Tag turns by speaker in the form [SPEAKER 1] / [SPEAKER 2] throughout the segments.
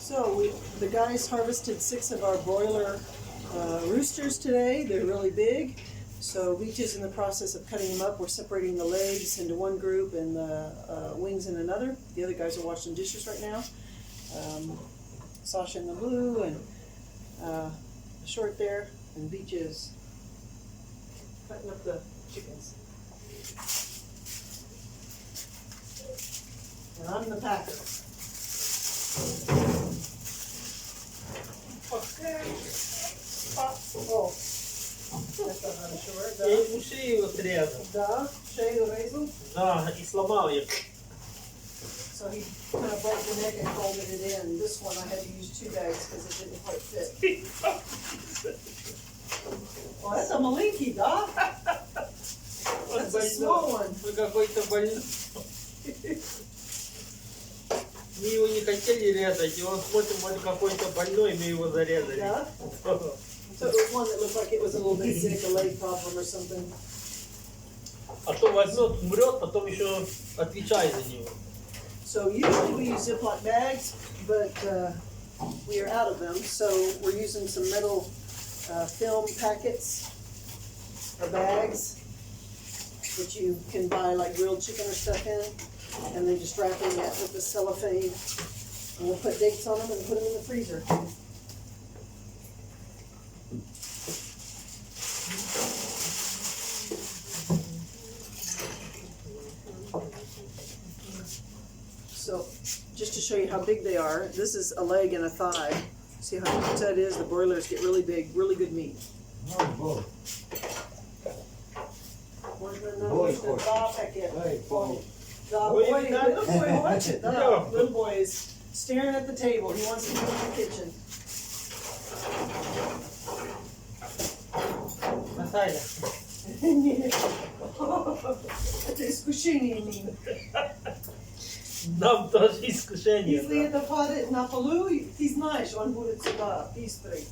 [SPEAKER 1] So the guys harvested 6 of our broiler roosters today. They're really big. So Leach is in the process of cutting them up. We're separating the legs into one group and the wings in another. The other guys are washing dishes right now. Sasha in the blue and the short there, and Beach is cutting up the chickens. And I'm the packer. Okay. Oh. Это хорошо, да?
[SPEAKER 2] Я ему шею отрезал.
[SPEAKER 1] Да, шею резал.
[SPEAKER 2] Да, и сломал ее.
[SPEAKER 1] So he kind of broke the neck and folded it in. This one I had to use 2 bags because it didn't quite fit. Oh, that's a маленький, да? That's a small one.
[SPEAKER 2] Вы какой-то больной. Мы его не хотели резать, и он смотрит, он какой-то больной, мы его зарезали.
[SPEAKER 1] Yeah? So it was one that looked like it was a little bit sick, a leg problem or something.
[SPEAKER 2] А то возьмет, умрет, потом еще отвечай за него.
[SPEAKER 1] So usually we use Ziploc bags, but we are out of them. So we're using some metal film packets or bags that you can buy like grilled chicken or stuff in, and then just wrapping that with the cellophane. And we'll put dates on them and put them in the freezer. So, just to show you how big they are, this is a leg and a thigh. See how huge that is? The broilers get really big, really good meat.
[SPEAKER 3] Бой,
[SPEAKER 1] Можно
[SPEAKER 3] Бой,
[SPEAKER 1] на
[SPEAKER 3] Бой.
[SPEAKER 1] 2 пакета.
[SPEAKER 3] эй, бой.
[SPEAKER 1] Да,
[SPEAKER 2] Ой,
[SPEAKER 1] boy,
[SPEAKER 2] видно?
[SPEAKER 1] little boy watch it. Да,
[SPEAKER 2] Yeah.
[SPEAKER 1] little boy is staring at the table. He wants to go in the kitchen.
[SPEAKER 2] Наталья.
[SPEAKER 1] Нет. Это искушение им.
[SPEAKER 2] Нам тоже искушение.
[SPEAKER 1] Если это падает на полу, ты знаешь, он будет сюда быстрый.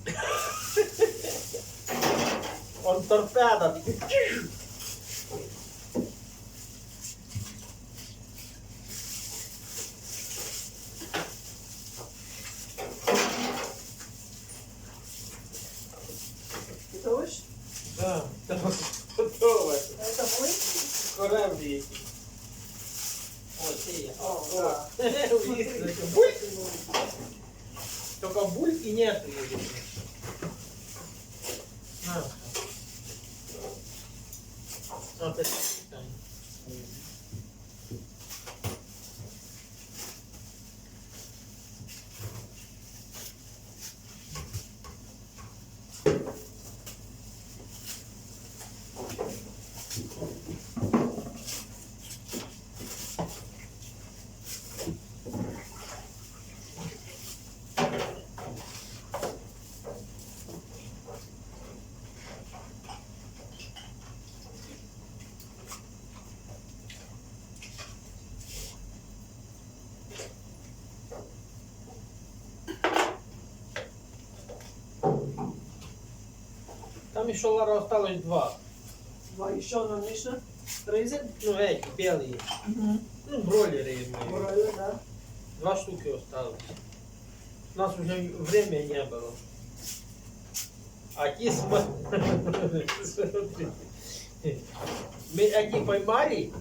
[SPEAKER 2] Он торпеда.
[SPEAKER 1] Готовишь?
[SPEAKER 2] Да, готово.
[SPEAKER 1] Это маленький?
[SPEAKER 2] Кораблі. Ось є.
[SPEAKER 1] О, да.
[SPEAKER 2] Видно, бульк. Только бульки нету. На. Вот это. Там еще, Лара, осталось 2.
[SPEAKER 1] Два еще нам нужно резать.
[SPEAKER 2] Ну, эти, белые. Ну, бройлеры мои.
[SPEAKER 1] Бройлер, да.
[SPEAKER 2] 2 штуки осталось. У нас уже время не было. А те смотри. Мы эти поймали,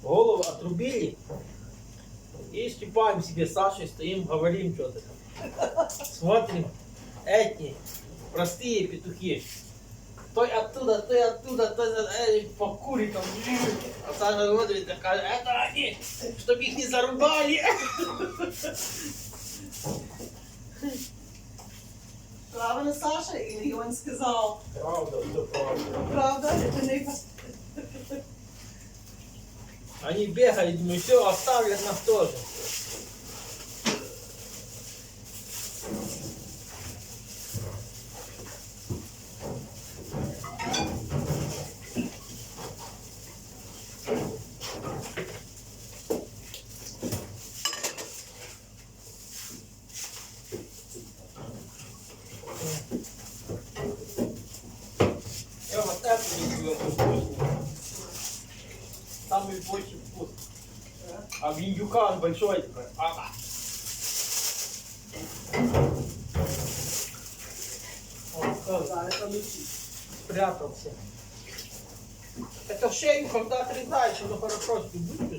[SPEAKER 2] голову отрубили и щипаем себе с Сашей, стоим, говорим что-то. Смотрим, эти простые петухи. Той оттуда, по курикам. А Саша смотрит, такая, это они, чтобы их не зарубали.
[SPEAKER 1] Правильно, Саша? Или он сказал,
[SPEAKER 2] Правда, все правда.
[SPEAKER 1] правда, это не...
[SPEAKER 2] Они бегают, думаю, все, оставят нас тоже. Я вот это люблю, это вкусно. Самый больше вкус. А в индюка он большой такой. Он
[SPEAKER 1] Да, это лучше.
[SPEAKER 2] спрятался. Это шею, когда отрезаешь, оно хорошо будь сюда.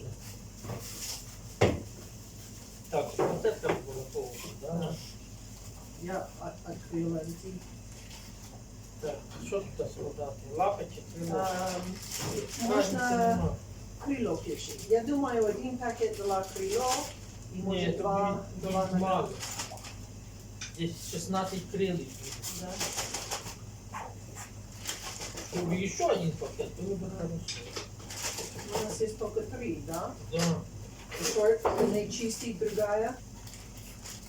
[SPEAKER 2] Так, вот это было полностью, да.
[SPEAKER 1] Я открыла эти.
[SPEAKER 2] Так, что тут солдаты? Лапочек,
[SPEAKER 1] Можно крыло пиши. Я думаю, один пакет дала крыло, и
[SPEAKER 2] Нет,
[SPEAKER 1] может два
[SPEAKER 2] это мало. Здесь 16 крыльев.
[SPEAKER 1] Да.
[SPEAKER 2] Чтобы еще один пакет, было бы хорошо.
[SPEAKER 1] У нас есть только 3, да?
[SPEAKER 2] Да,
[SPEAKER 1] Шорт, не чистый, другая.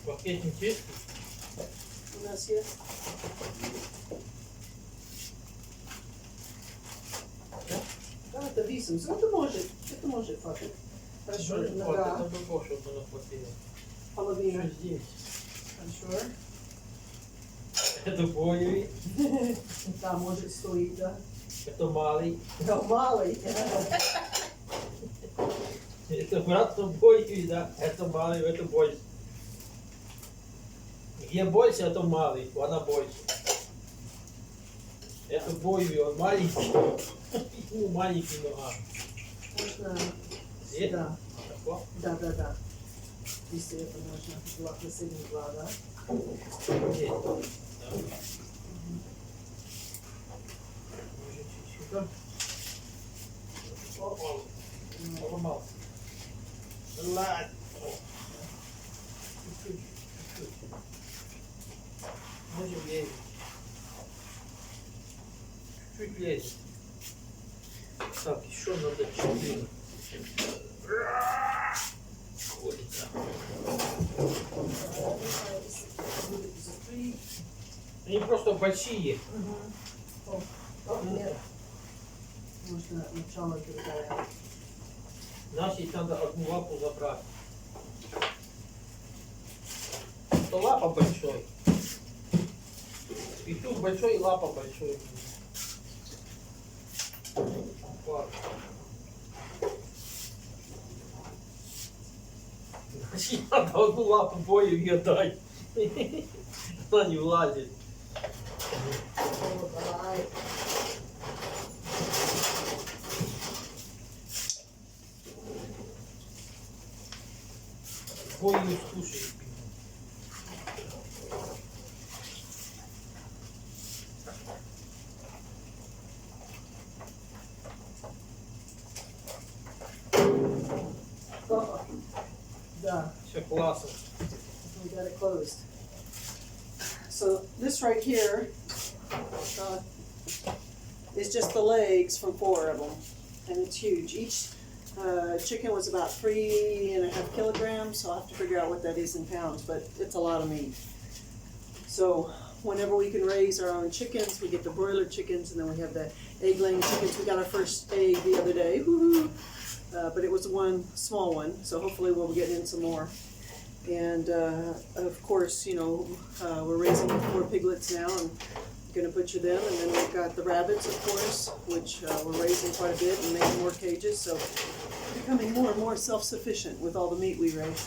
[SPEAKER 2] пакет не чистый.
[SPEAKER 1] У нас есть. Да, это 8. Это может хватит. Хорошо,
[SPEAKER 2] Вот,
[SPEAKER 1] нога,
[SPEAKER 2] это бы больше было хватило.
[SPEAKER 1] половина.
[SPEAKER 2] Что здесь?
[SPEAKER 1] Хорошо.
[SPEAKER 2] Это боевый,
[SPEAKER 1] Да, может стоит, да.
[SPEAKER 2] это малый.
[SPEAKER 1] Да, малый.
[SPEAKER 2] Это брат боевый, да. Это малый, это больше. Где больше, это малый, она больше. Это боевый, он маленький. Ну, маленький нога.
[SPEAKER 1] Можно.
[SPEAKER 2] Здесь?
[SPEAKER 1] Да,
[SPEAKER 2] Такое?
[SPEAKER 1] да. Если это можно. Два, последние два, да.
[SPEAKER 2] Здесь. Да. Может, чуть сюда. О, поломался. Ладно. Чуть-чуть. Может, лезет. Чуть-чуть лезет. Так, еще надо 4. Ой, да. Они просто большие.
[SPEAKER 1] Нет. Можно начало другая.
[SPEAKER 2] Значит, надо одну лапу забрать. Это лапа большой. И тут большой, и лапа большой. Ладно. Значит, надо одну лапу бою ей дать. Она не влазит.
[SPEAKER 1] Давай.
[SPEAKER 2] Бою скушает.
[SPEAKER 1] Да.
[SPEAKER 2] Все классно.
[SPEAKER 1] We got it closed. So this right here is just the legs from 4 of them, and it's huge. Each chicken was about 3.5 kilograms, so I'll have to figure out what that is in pounds, but it's a lot of meat. So whenever we can raise our own chickens, we get the broiler chickens, and then we have the egg-laying chickens. We got our first egg the other day, woohoo! But it was one small one, so hopefully we'll be getting in some more. And of course, you know, we're raising 4 piglets now, and going to butcher them. And then we've got the rabbits, of course, which we're raising quite a bit and making more cages. So becoming more and more self-sufficient with all the meat we raise.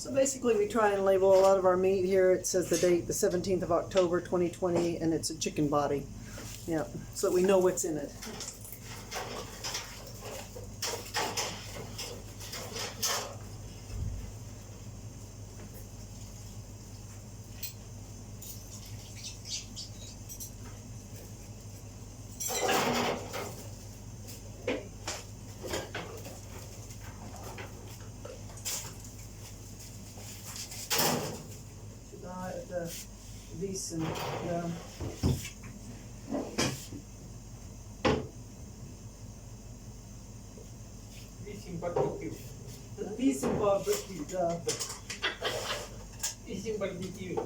[SPEAKER 1] So basically, we try and label a lot of our meat here. It says the date, the 17th of October, 2020, and it's a chicken body. Yeah, so that we know what's in it. Decent.
[SPEAKER 2] Вісім барбекю.
[SPEAKER 1] 8 barbecue, да.
[SPEAKER 2] 8 барбекю.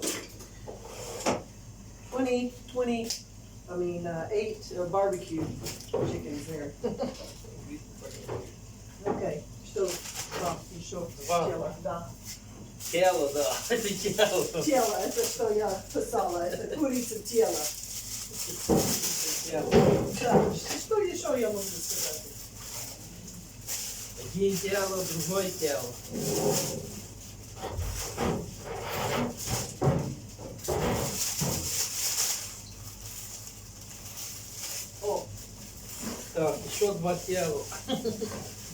[SPEAKER 1] 8 barbecue chickens there. Okay, что? Еще
[SPEAKER 2] Два.
[SPEAKER 1] тело, да.
[SPEAKER 2] Тело, да. Це тело.
[SPEAKER 1] Тело, это что я писала, это курица тело.
[SPEAKER 2] Тело.
[SPEAKER 1] Да, что еще я могу сказать?
[SPEAKER 2] Один тело, другое тело.
[SPEAKER 1] О,
[SPEAKER 2] Так, еще два тела.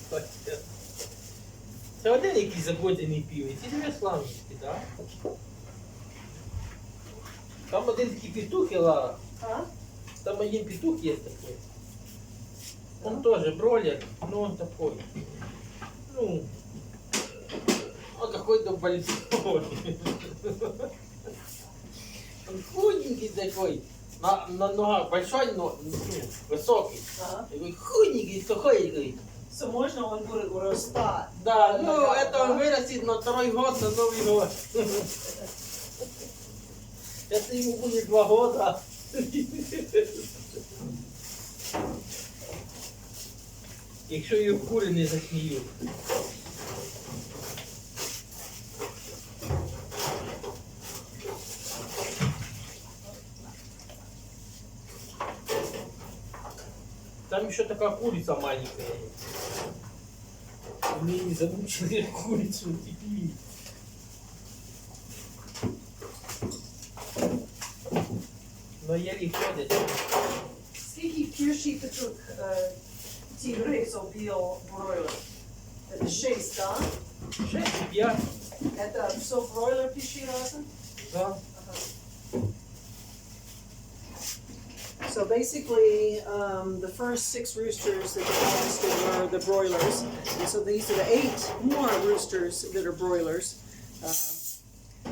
[SPEAKER 2] Два тела. Це один якийсь заблудений півець, і дві славненькі, так? Там один такий петух, Лара.
[SPEAKER 1] а?
[SPEAKER 2] Там один петух есть такой. Он тоже бройлер, но он такой. Ну, он какой-то большой. Он худенький такой. На ногах большой, но высокий.
[SPEAKER 1] Ага.
[SPEAKER 2] Такой худенький, такой.
[SPEAKER 1] So можно он будет вырастать.
[SPEAKER 2] Да, ну
[SPEAKER 1] Да,
[SPEAKER 2] это
[SPEAKER 1] да.
[SPEAKER 2] он вырастет на второй год, на Новый год. Это ему будет 2 года. Якщо її кури не засміють. Там еще такая курица маленькая есть. Мне не замучили курицу теперь. Но еле ходят.
[SPEAKER 1] Скільки пірші петух ті грейсов біл бройлер? Это 6, да?
[SPEAKER 2] 6-5,
[SPEAKER 1] Это все бройлер пиши разом?
[SPEAKER 2] да.
[SPEAKER 1] So basically, the first 6 roosters that they harvested were the broilers. And so these are the 8 more roosters that are broilers.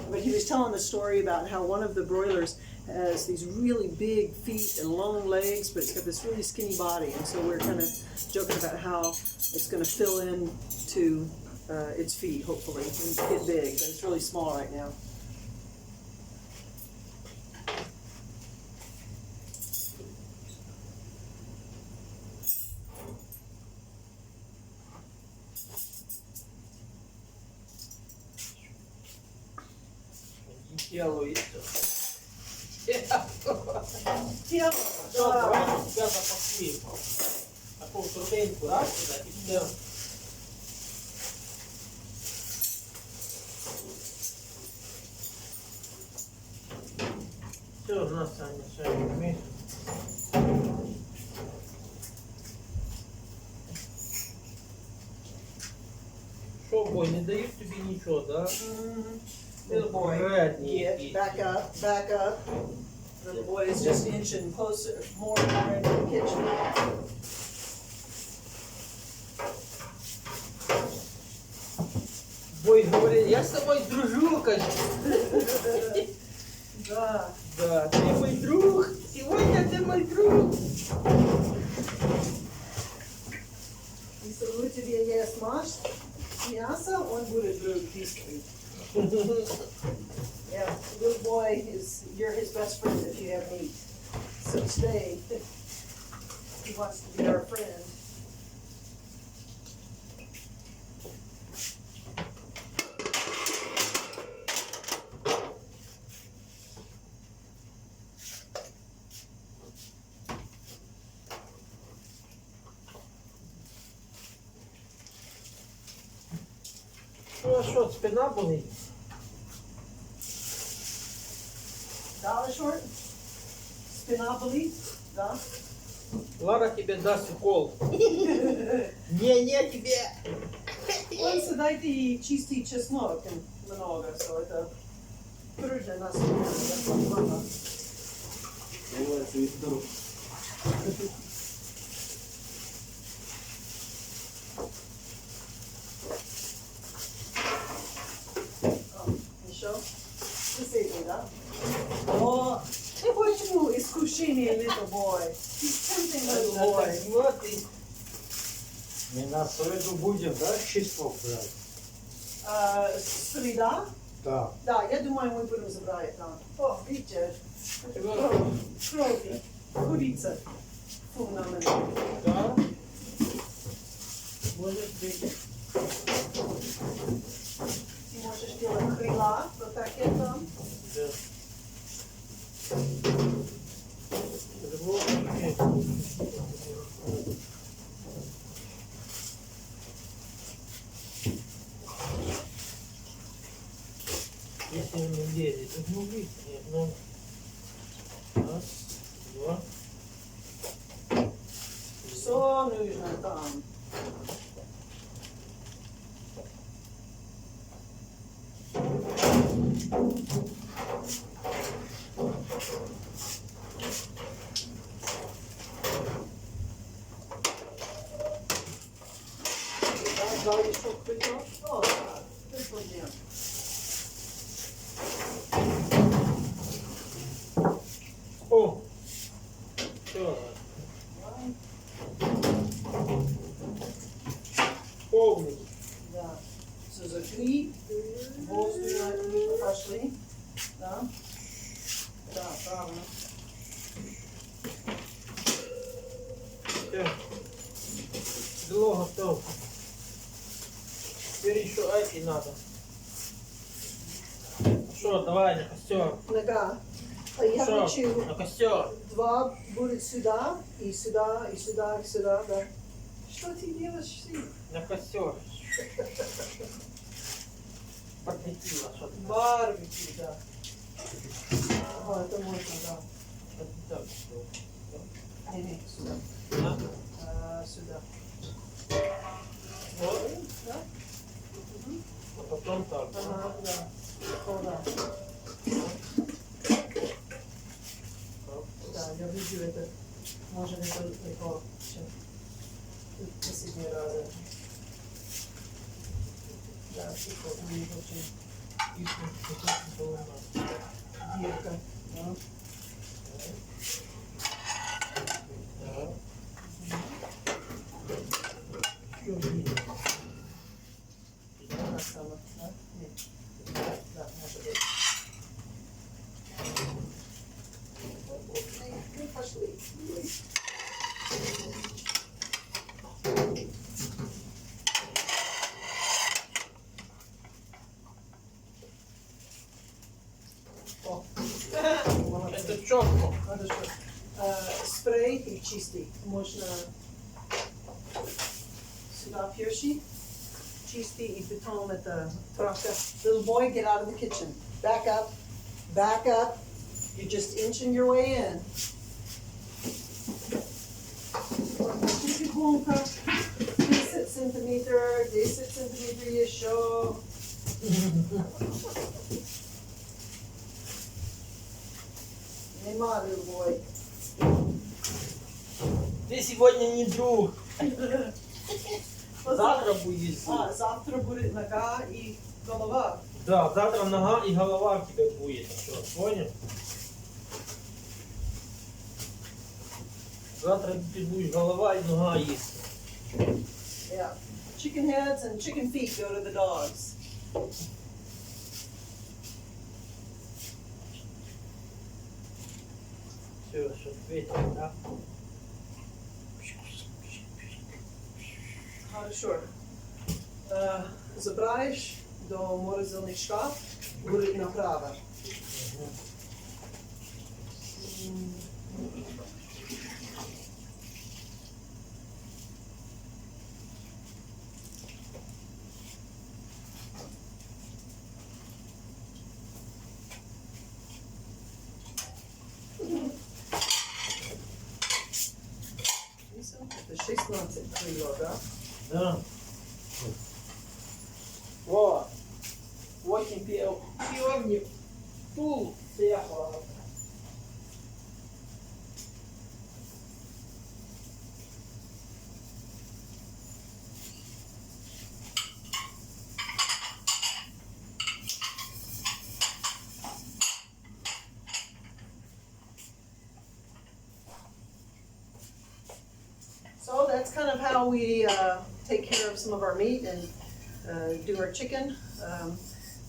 [SPEAKER 1] But he was telling the story about how one of the broilers has these really big feet and long legs, but it's got this really skinny body. And so we're kind of joking about how it's going to fill in to its feet, hopefully, and get big. But it's really small right now.
[SPEAKER 2] Тело есть.
[SPEAKER 1] Тело,
[SPEAKER 2] Все,
[SPEAKER 1] да.
[SPEAKER 2] давай тебя запасли. Такую труденьку, раз, сюда, и все. Все, у нас Саня, вместе. Что, бой, не дают тебе ничего, да?
[SPEAKER 1] Little boy,
[SPEAKER 2] Братненький.
[SPEAKER 1] get back up, back up. Little boy is just inching closer, more and more into the kitchen.
[SPEAKER 2] Бой говорит, я с тобой дружу, конечно.
[SPEAKER 1] Да.
[SPEAKER 2] Да, ты мой друг. Сегодня ты мой друг.
[SPEAKER 1] Если вы тебе есть мясо, он будет друг пискать. Yeah, little boy you're his best friend if you have meat. So stay. He wants to be our friend.
[SPEAKER 2] Що, спина болить?
[SPEAKER 1] Да, Шорт? Спина болить? Да.
[SPEAKER 2] Лара тебе дасть укол. Не тебе.
[SPEAKER 1] Лариса, дайте ей чистый чеснок много, so это трудно нас. Ладно.
[SPEAKER 3] Называется весь здоров.
[SPEAKER 1] Еще? Соседний, да? О, почему искушение, little boy? He's tempting little boy.
[SPEAKER 2] Смотри.
[SPEAKER 3] Мы на среду будем, да, число брать?
[SPEAKER 1] Среда?
[SPEAKER 3] Да.
[SPEAKER 1] Да, я думаю, мы будем забрать там. О, видите, крови, курица. Фу, на мене.
[SPEAKER 2] Да. Может быть.
[SPEAKER 1] Ты можешь делать крыла, вот так это.
[SPEAKER 2] Да. По-другому. Если он не лезет, то не убить. Нет, ну. Раз, два.
[SPEAKER 1] Все нужно там. Да, еще крыло. О, да, без проблем.
[SPEAKER 2] О! Все. Полный.
[SPEAKER 1] Да. Все закрыть. Воздух пошли. Да. Да, правильно.
[SPEAKER 2] Все. Крыло готово. Теперь еще эти надо. Что, давай на костер.
[SPEAKER 1] Нога. А я
[SPEAKER 2] Что?
[SPEAKER 1] хочу
[SPEAKER 2] На костер.
[SPEAKER 1] два будет сюда, и сюда, и сюда, и сюда, да. Что ты делаешь?
[SPEAKER 2] На костер. Подметила, что ты.
[SPEAKER 1] Барбекю, да. О, это можно, да.
[SPEAKER 2] Это не так было.
[SPEAKER 1] Не, сюда.
[SPEAKER 2] Да?
[SPEAKER 1] Сюда.
[SPEAKER 2] Вот.
[SPEAKER 1] Да?
[SPEAKER 2] А потом так. Да?
[SPEAKER 1] Ага, да. О, да. Да, я вижу это. Может, это легко, чем последний раз. Да, тихо, не очень
[SPEAKER 2] И что было у нас.
[SPEAKER 1] дырка. Да.
[SPEAKER 2] Да. Что видно?
[SPEAKER 1] Она сама, да? Нет. Да, может быть. Ну, пошли. О, молодцы.
[SPEAKER 2] Это четко.
[SPEAKER 1] Хорошо. Спрей и чистый. Можно сюда перши. Чистый и потом это травка. Little boy, get out of the kitchen. Back up. Back up. You're just inching your way in. Тихонько. 10 сантиметров, 10 сантиметров еще. Нема, little boy.
[SPEAKER 2] Ты сегодня не друг. Завтра будет.
[SPEAKER 1] Завтра будет нога и голова.
[SPEAKER 2] Да, завтра нога и голова у тебя будет. Что, понял? Завтра ты будешь голова и нога есть.
[SPEAKER 1] Yeah. Chicken heads and chicken feet go to the dogs.
[SPEAKER 2] Все, что ответил, да?
[SPEAKER 1] Хорошо. Забираешь до морозильный шкаф, будет направо.
[SPEAKER 2] потім півовні пул цехла.
[SPEAKER 1] So that's kind of how we take care of some of our meat and do our chicken.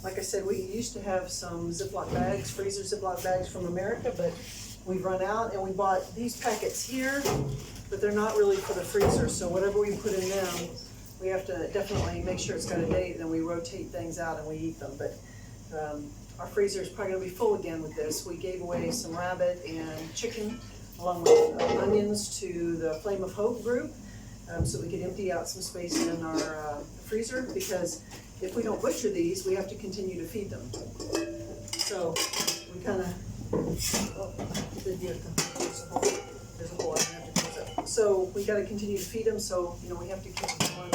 [SPEAKER 1] Like I said, we used to have some Ziploc bags, freezer Ziploc bags from America, but we've run out and we bought these packets here, but they're not really for the freezer. So whatever we put in them, we have to definitely make sure it's got a date, and then we rotate things out and we eat them. But our freezer is probably gonna be full again with this. We gave away some rabbit and chicken along with onions to the Flame of Hope group, so we could empty out some space in our freezer, because if we don't butcher these, we have to continue to feed them. So we kind of, there's a hole, I have to close it. So we gotta continue to feed them, so, you know, we have to keep on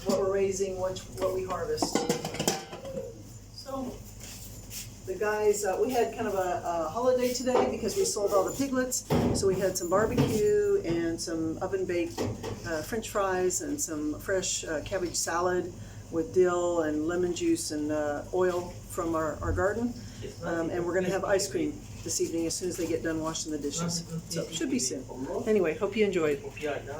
[SPEAKER 1] what we're raising, what we harvest. So the guys, we had kind of a holiday today because we sold all the piglets. So we had some barbecue and some oven-baked French fries and some fresh cabbage salad with dill and lemon juice and oil from our garden. And we're gonna have ice cream this evening as soon as they get done washing the dishes. So it should be soon. Anyway, hope you enjoyed.
[SPEAKER 2] По 5, да?